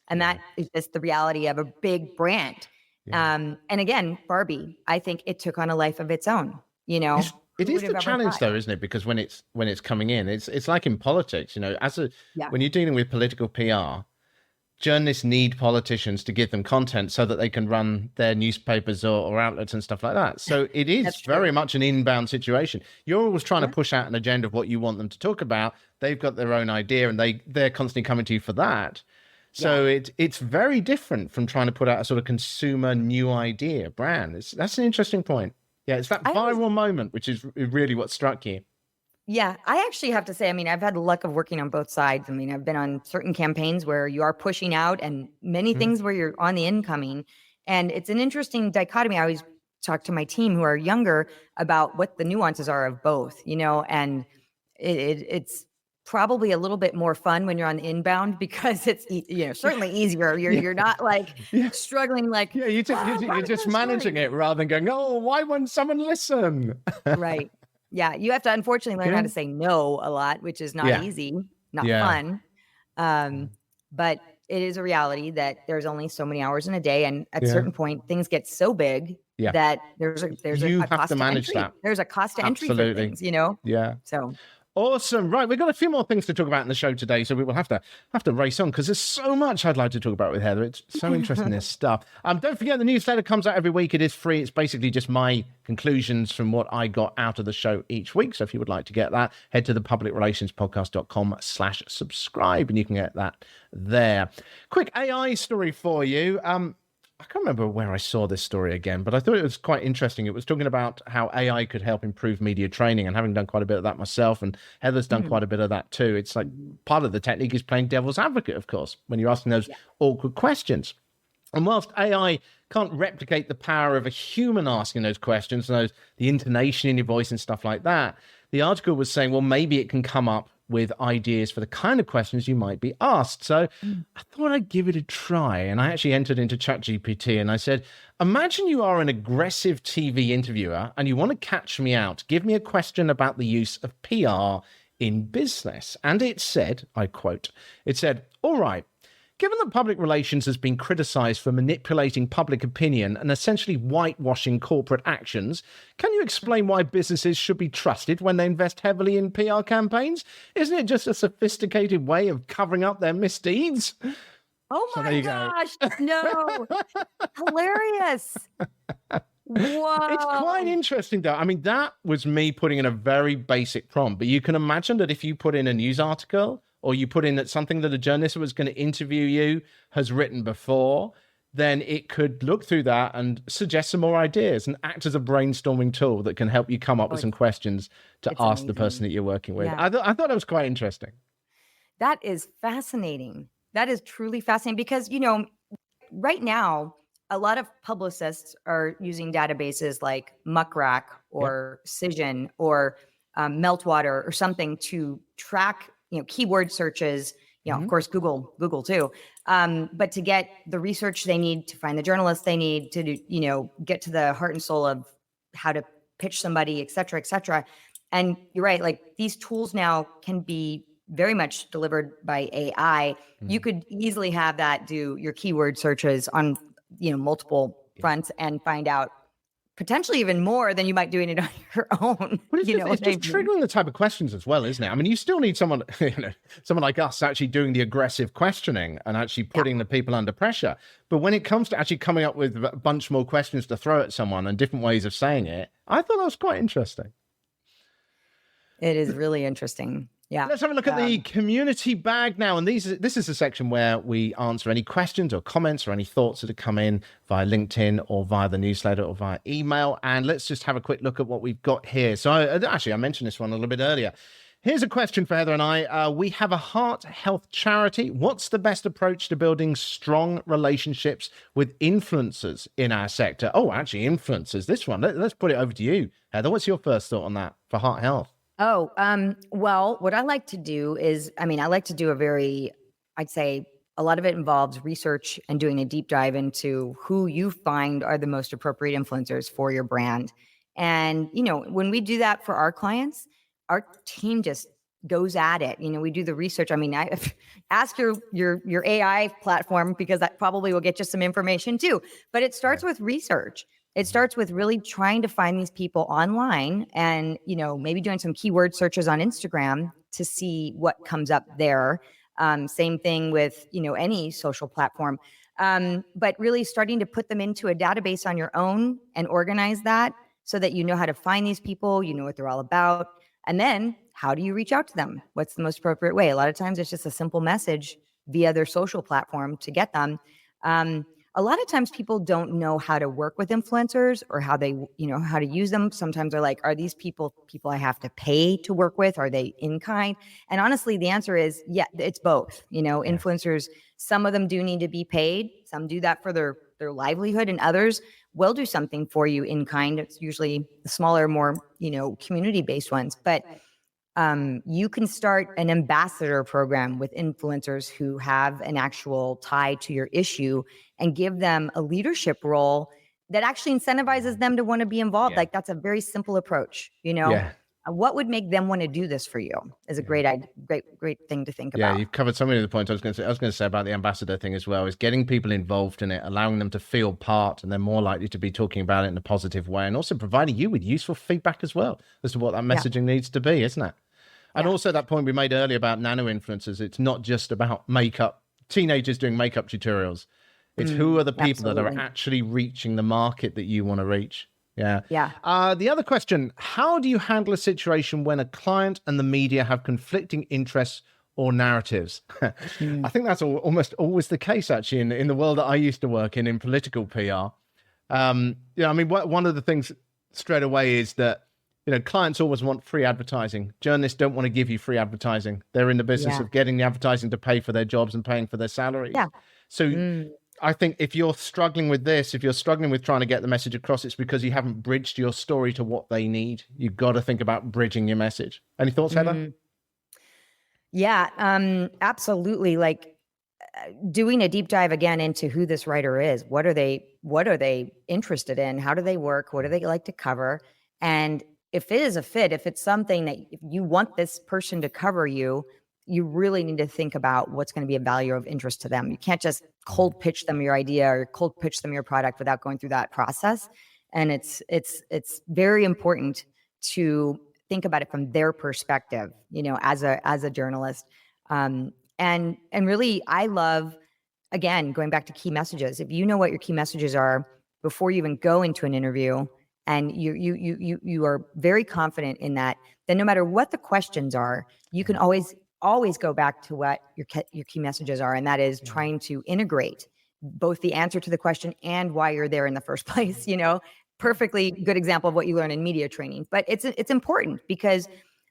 And that is just the reality of a big brand. And again, Barbie, I think it took on a life of its own, It is the challenge though, isn't it? Because when it's coming in, it's like in politics, when you're dealing with political PR, journalists need politicians to give them content so that they can run their newspapers or outlets and stuff like that. So it is very much an inbound situation. You're always trying to push out an agenda of what you want them to talk about. They've got their own idea and they're constantly coming to you for that. So it's very different from trying to put out a sort of consumer new idea brand. That's an interesting point. Yeah, it's that viral moment, which is really what struck you. Yeah, I actually have to say, I mean, I've had the luck of working on both sides. I mean, I've been on certain campaigns where you are pushing out and many things where you're on the incoming. And it's an interesting dichotomy. I always talk to my team who are younger about what the nuances are of both, and it's probably a little bit more fun when you're on the inbound because it's, certainly easier. You're not like struggling like, you're just managing it rather than going, oh, why won't someone listen? Right. Yeah, you have to unfortunately learn how to say no a lot, which is not easy, not fun. But it is a reality that there's only so many hours in a day, and at a certain point, things get so big that there's a cost to manage that. There's a cost to entry for things, Yeah. So. Awesome. Right, we've got a few more things to talk about in the show today, so we will have to race on because there's so much I'd like to talk about with Heather. It's so interesting, this stuff. Don't forget, the newsletter comes out every week. It is free. It's basically just my conclusions from what I got out of the show each week. So if you would like to get that, head to the publicrelationspodcast.com/subscribe and you can get that there. Quick AI story for you. I can't remember where I saw this story again, but I thought it was quite interesting. It was talking about how AI could help improve media training, and having done quite a bit of that myself, and Heather's done quite a bit of that too. It's like part of the technique is playing devil's advocate, of course, when you're asking those awkward questions. And whilst AI can't replicate the power of a human asking those questions, the intonation in your voice and stuff like that, the article was saying, well, maybe it can come up with ideas for the kind of questions you might be asked. So I thought I'd give it a try. And I actually entered into ChatGPT and I said, imagine you are an aggressive TV interviewer and you want to catch me out. Give me a question about the use of PR in business. And it said, I quote, all right, given that public relations has been criticized for manipulating public opinion and essentially whitewashing corporate actions, can you explain why businesses should be trusted when they invest heavily in PR campaigns? Isn't it just a sophisticated way of covering up their misdeeds? Oh my gosh, no. Hilarious. Whoa. It's quite interesting, though. I mean, that was me putting in a very basic prompt, but you can imagine that if you put in a news article or you put in that something that a journalist who was going to interview you has written before, then it could look through that and suggest some more ideas and act as a brainstorming tool that can help you come up with some questions to ask the person that you're working with. Yeah. I thought it was quite interesting. That is fascinating. That is truly fascinating because, right now, a lot of publicists are using databases like Muckrack or Cision or Meltwater or something to track keyword searches, of course, Google too. But to get the research they need to find the journalists they need to do, get to the heart and soul of how to pitch somebody, et cetera, et cetera. And you're right, like these tools now can be very much delivered by AI. You could easily have that do your keyword searches on, multiple fronts and find out potentially even more than you might doing it on your own. But it's just, what I mean? triggering the type of questions as well, isn't it? I mean, you still need someone, someone like us actually doing the aggressive questioning and actually putting the people under pressure. But when it comes to actually coming up with a bunch more questions to throw at someone and different ways of saying it, I thought that was quite interesting. It is really interesting. Yeah. Let's have a look at the community bag now. And this is a section where we answer any questions or comments or any thoughts that have come in via LinkedIn or via the newsletter or via email. And let's just have a quick look at what we've got here. So I mentioned this one a little bit earlier. Here's a question for Heather and I. We have a heart health charity. What's the best approach to building strong relationships with influencers in our sector? Oh, actually, influencers. This one. Let's put it over to you, Heather. What's your first thought on that for heart health? Oh, well, what I like to do is, I like to do I'd say a lot of it involves research and doing a deep dive into who you find are the most appropriate influencers for your brand. And, when we do that for our clients, our team just goes at it. We do the research. I ask your AI platform, because that probably will get you some information too. But it starts with research. It starts with really trying to find these people online and, maybe doing some keyword searches on Instagram to see what comes up there. Same thing with, any social platform. But really starting to put them into a database on your own and organize that so that you know how to find these people, you know what they're all about. And then how do you reach out to them? What's the most appropriate way? A lot of times it's just a simple message via their social platform to get them. A lot of times people don't know how to work with influencers or how they, how to use them. Sometimes they're like, are these people I have to pay to work with? Are they in kind? And honestly, the answer is, yeah, it's both. Influencers, some of them do need to be paid. Some do that for their livelihood, and others will do something for you in kind. It's usually the smaller, more, community-based ones. But you can start an ambassador program with influencers who have an actual tie to your issue and give them a leadership role that actually incentivizes them to want to be involved. Like that's a very simple approach, What would make them want to do this for you is a great thing to think about. Yeah, you've covered so many of the points I was going to say about the ambassador thing as well, is getting people involved in it, allowing them to feel part, and they're more likely to be talking about it in a positive way, and also providing you with useful feedback as well as to what that messaging needs to be, isn't it? And also that point we made earlier about nano influencers, it's not just about makeup, teenagers doing makeup tutorials. It's who are the people that are actually reaching the market that you want to reach. Yeah. The other question, how do you handle a situation when a client and the media have conflicting interests or narratives? I think that's almost always the case, actually, in the world that I used to work in political PR. One of the things straight away is that, clients always want free advertising. Journalists don't want to give you free advertising. They're in the business of getting the advertising to pay for their jobs and paying for their salaries. Yeah. So I think if you're struggling with this, if you're struggling with trying to get the message across, it's because you haven't bridged your story to what they need. You've got to think about bridging your message. Any thoughts, Heather? Yeah, absolutely. Like doing a deep dive again into who this writer is. What are they interested in? How do they work? What do they like to cover? And if it is a fit, if it's something that if you want this person to cover you, you really need to think about what's going to be a value of interest to them. You can't just cold pitch them your idea or cold pitch them your product without going through that process. And it's very important to think about it from their perspective, as a journalist. And really, I love, again, going back to key messages. If you know what your key messages are before you even go into an interview, and you are very confident in that, then no matter what the questions are, you can always go back to what your key messages are. And that is trying to integrate both the answer to the question and why you're there in the first place. Perfectly good example of what you learn in media training. But it's important because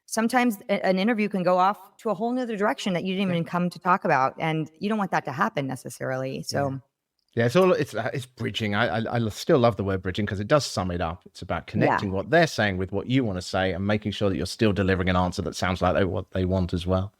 sometimes an interview can go off to a whole nother direction that you didn't even come to talk about. And you don't want that to happen necessarily. So yeah, it's bridging. I still love the word bridging because it does sum it up. It's about connecting what they're saying with what you want to say and making sure that you're still delivering an answer that sounds like what they want as well.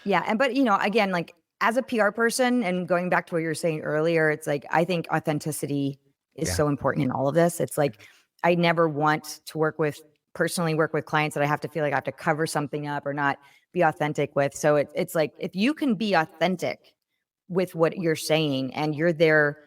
Yeah. But, again, like as a PR person and going back to what you were saying earlier, it's like, I think authenticity is so important in all of this. It's like, I never want to personally work with clients that I have to feel like I have to cover something up or not be authentic with. So it's like, if you can be authentic with what you're saying and you're there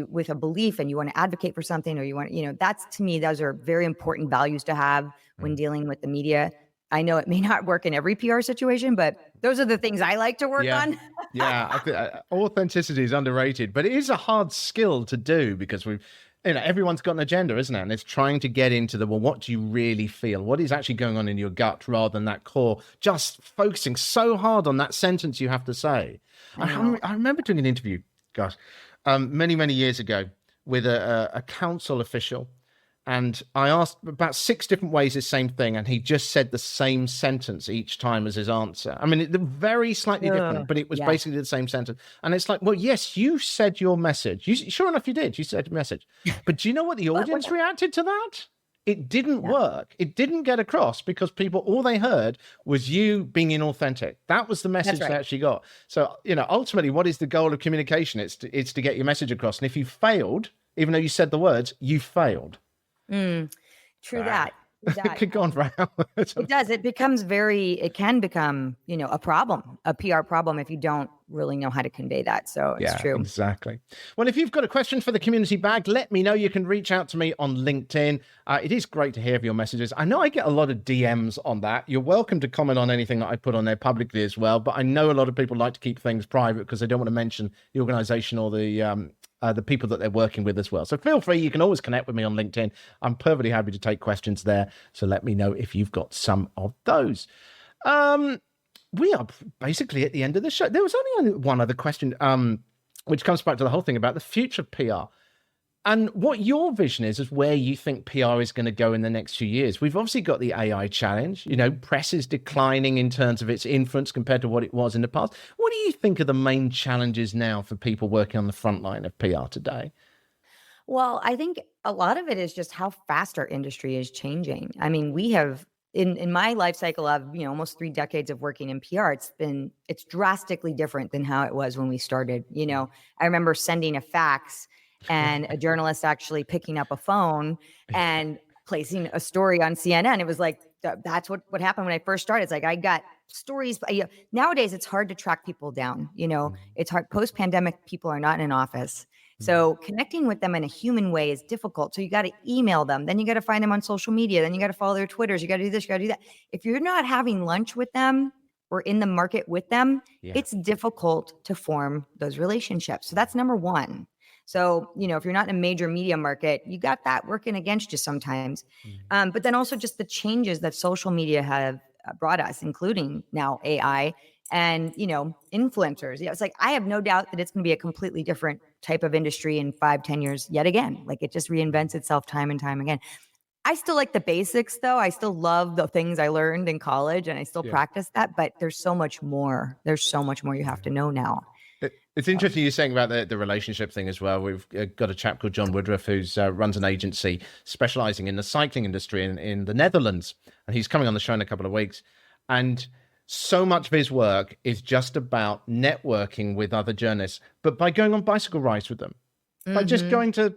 with a belief and you want to advocate for something, or you want, that's, to me, those are very important values to have when dealing with the media. I know it may not work in every PR situation, but those are the things I like to work on. Yeah, I think authenticity is underrated, but it is a hard skill to do because everyone's got an agenda, isn't it? And it's trying to get into what do you really feel? What is actually going on in your gut rather than that core, just focusing so hard on that sentence you have to say. I remember doing an interview, many, many years ago with a council official. And I asked about 6 different ways the same thing, and he just said the same sentence each time as his answer. I mean, very slightly different, but it was basically the same sentence. And it's like, well, yes, you said your message. Sure enough, you did. You said your message. But do you know what the audience reacted to that? It didn't work. It didn't get across because all they heard was you being inauthentic. That was the message they actually got. So, ultimately, what is the goal of communication? It's to get your message across. And if you failed, even though you said the words, you failed. True that. It could go on for hours. It does. It can become, a problem, a PR problem, if you don't really know how to convey that. So it's true. Exactly. Well, if you've got a question for the community bag, let me know. You can reach out to me on LinkedIn. It is great to hear your messages. I know I get a lot of DMs on that. You're welcome to comment on anything that I put on there publicly as well. But I know a lot of people like to keep things private because they don't want to mention the organization or the people that they're working with as well. So feel free. You can always connect with me on LinkedIn. I'm perfectly happy to take questions there. So let me know if you've got some of those. We are basically at the end of the show. There was only one other question, which comes back to the whole thing about the future of PR and what your vision is where you think PR is going to go in the next few years. We've obviously got the AI challenge. Press is declining in terms of its influence compared to what it was in the past. What do you think are the main challenges now for people working on the front line of PR today? Well, I think a lot of it is just how fast our industry is changing. I mean, we have in my life cycle of, almost 3 decades of working in PR, it's drastically different than how it was when we started. I remember sending a fax and a journalist actually picking up a phone and placing a story on CNN. It was like, that's what happened when I first started. It's like, I got stories. Nowadays, it's hard to track people down. It's hard. Post-pandemic, people are not in office. So connecting with them in a human way is difficult. So you got to email them. Then you got to find them on social media. Then you got to follow their Twitters. You got to do this, you got to do that. If you're not having lunch with them or in the market with them, it's difficult to form those relationships. So that's number one. So, if you're not in a major media market, you got that working against you sometimes. But then also just the changes that social media have brought us, including now AI and, influencers. It's like, I have no doubt that it's going to be a completely different type of industry in 5-10 years yet again. Like, it just reinvents itself time and time again. I still like the basics, though. I still love the things I learned in college and I still practice that, but there's so much more. There's so much more you have to know now. It's interesting you're saying about the relationship thing as well. We've got a chap called John Woodruff who runs an agency specializing in the cycling industry in the Netherlands. And he's coming on the show in a couple of weeks. And so much of his work is just about networking with other journalists, but by going on bicycle rides with them, by just going to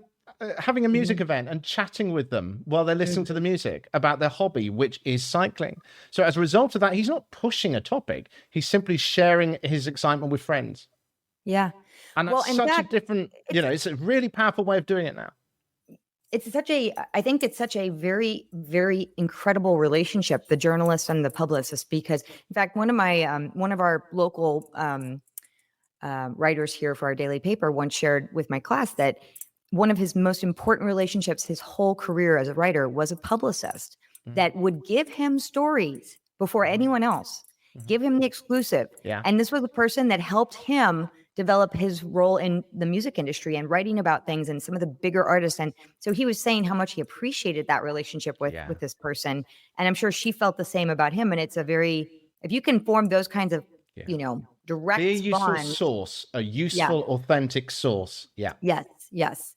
having a music event and chatting with them while they're listening to the music about their hobby, which is cycling. So as a result of that, he's not pushing a topic. He's simply sharing his excitement with friends. Yeah. And that's a different, it's a really powerful way of doing it now. I think it's such a very, very incredible relationship, the journalist and the publicist, because in fact, one of our local writers here for our daily paper once shared with my class that one of his most important relationships his whole career as a writer was a publicist that would give him stories before anyone else, give him the exclusive. Yeah. And this was a person that helped him develop his role in the music industry and writing about things and some of the bigger artists. And so he was saying how much he appreciated that relationship with this person. And I'm sure she felt the same about him. And it's if you can form those kinds of, direct Be a useful bonds, source, a useful, authentic source. Yeah. Yes.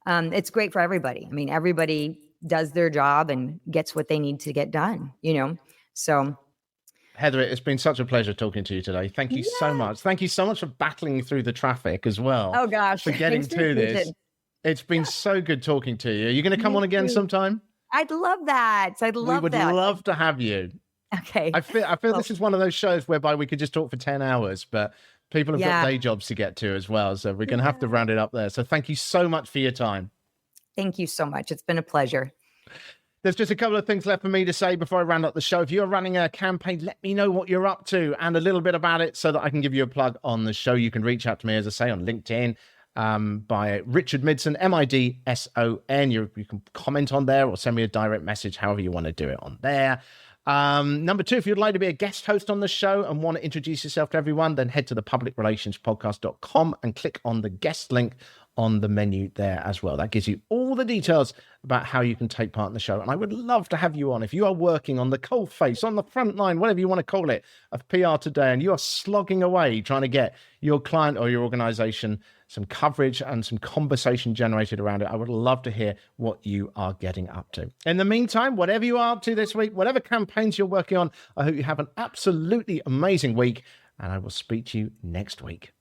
It's great for everybody. I mean, everybody does their job and gets what they need to get done, so. Heather, it's been such a pleasure talking to you today. Thank you so much. Thank you so much for battling through the traffic as well. Oh, gosh. For getting to this. It's been so good talking to you. Are you going to come on again sometime? I'd love that. I'd love that. We would love to have you. Okay. I feel this is one of those shows whereby we could just talk for 10 hours, but people have got day jobs to get to as well. So we're going to have to round it up there. So thank you so much for your time. Thank you so much. It's been a pleasure. There's just a couple of things left for me to say before I round up the show. If you're running a campaign, let me know what you're up to and a little bit about it so that I can give you a plug on the show. You can reach out to me, as I say, on LinkedIn by Richard Midson, Midson. You can comment on there or send me a direct message, however you want to do it on there. Number 2, if you'd like to be a guest host on the show and want to introduce yourself to everyone, then head to the publicrelationspodcast.com and click on the guest link on the menu there as well. That gives you all the details about how you can take part in the show. And I would love to have you on. If you are working on the cold face, on the front line, whatever you want to call it, of PR today, and you are slogging away trying to get your client or your organization some coverage and some conversation generated around it, I would love to hear what you are getting up to. In the meantime, whatever you are up to this week, whatever campaigns you're working on, I hope you have an absolutely amazing week, and I will speak to you next week.